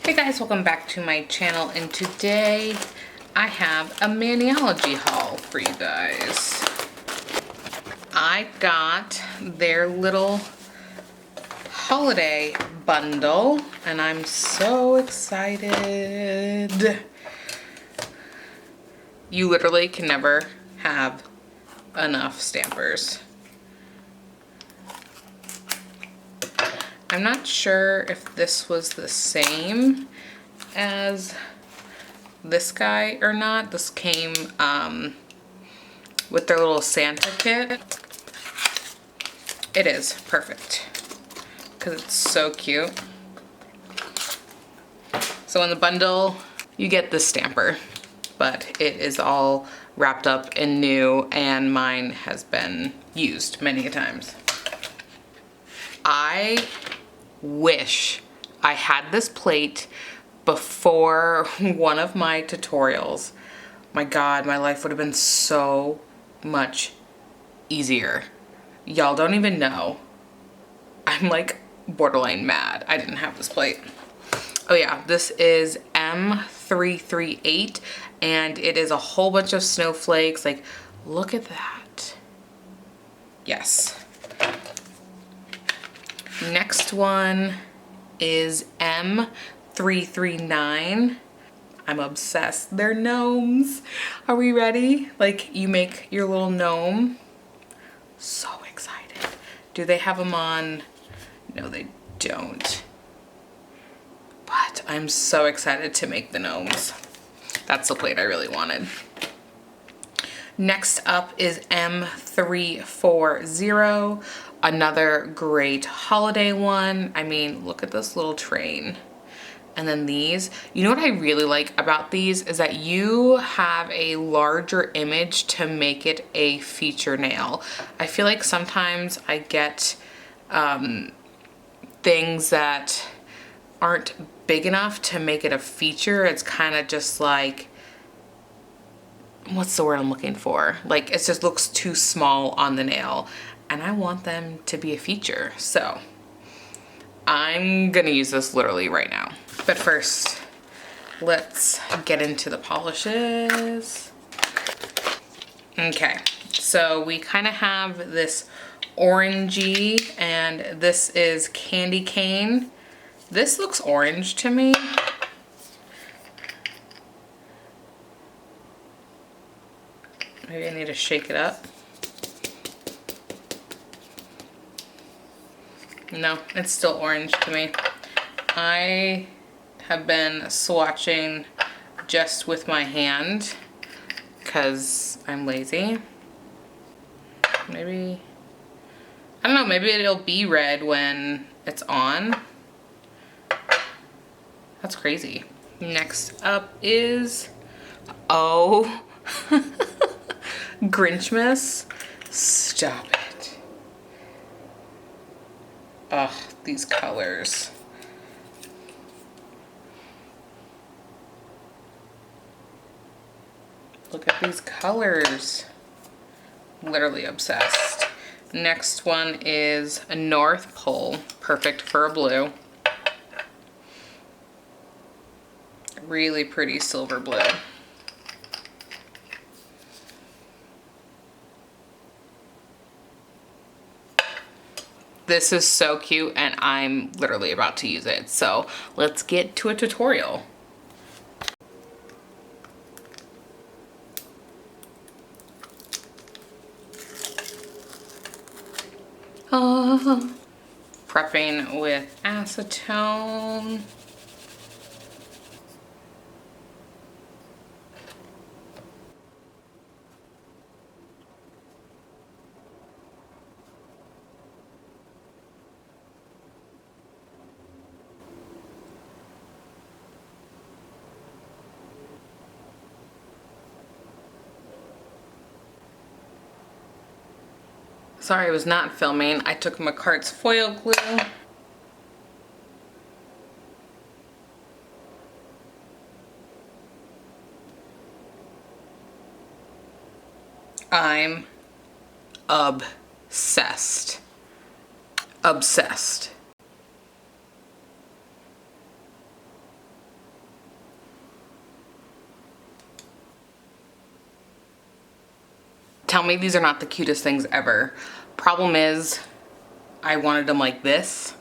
Hey guys, welcome back to my channel, and today I have a Maniology haul for you guys. I got their little holiday bundle and I'm so excited. You literally can never have enough stampers. I'm not sure if this was the same as this guy or not. This came with their little Santa kit. It is perfect because it's so cute. So in the bundle, you get the stamper, but it is all wrapped up in new and mine has been used many times. I wish I had this plate before one of my tutorials. My God, my life would have been so much easier. Y'all don't even know. I'm like borderline mad I didn't have this plate. Oh yeah, this is M338 and it is a whole bunch of snowflakes. Like, look at that. Yes. Next one is M339. I'm obsessed. They're gnomes. Are we ready? Like, you make your little gnome. So excited. Do they have them on? No, they don't. But I'm so excited to make the gnomes. That's the plate I really wanted. Next up is M340. Another great holiday one. I mean, look at this little train. And then these, you know what I really like about these is that you have a larger image to make it a feature nail. I feel like sometimes I get things that aren't big enough to make it a feature. It's kind of just like, what's the word I'm looking for? Like, it just looks too small on the nail. And I want them to be a feature. So I'm gonna use this literally right now. But first, let's get into the polishes. Okay, so we kind of have this orangey, and this is candy cane. This looks orange to me. Maybe I need to shake it up. No, it's still orange to me. I have been swatching just with my hand because I'm lazy. Maybe, I don't know, maybe it'll be red when it's on. That's crazy. Next up is, oh, Grinchmas. Stop it. Ugh, these colors. Look at these colors. Literally obsessed. Next one is a North Pole, perfect for a blue. Really pretty silver blue. This is so cute and I'm literally about to use it. So let's get to a tutorial. Prepping with acetone. Sorry, I was not filming. I took McCart's foil glue. I'm obsessed. Obsessed. me these are not the cutest things ever. Problem is, I wanted them like this.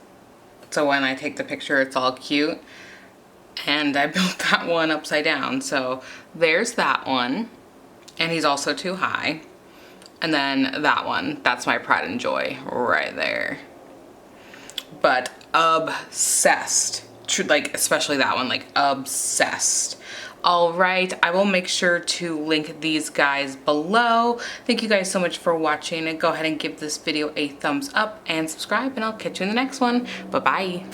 So when I take the picture, it's all cute. And I built that one upside down. So there's that one. And he's also too high. And then that one, that's my pride and joy right there. But obsessed, like especially that one, like obsessed. All right, I will make sure to link these guys below. Thank you guys so much for watching, and go ahead and give this video a thumbs up and subscribe, and I'll catch you in the next one. Bye-bye.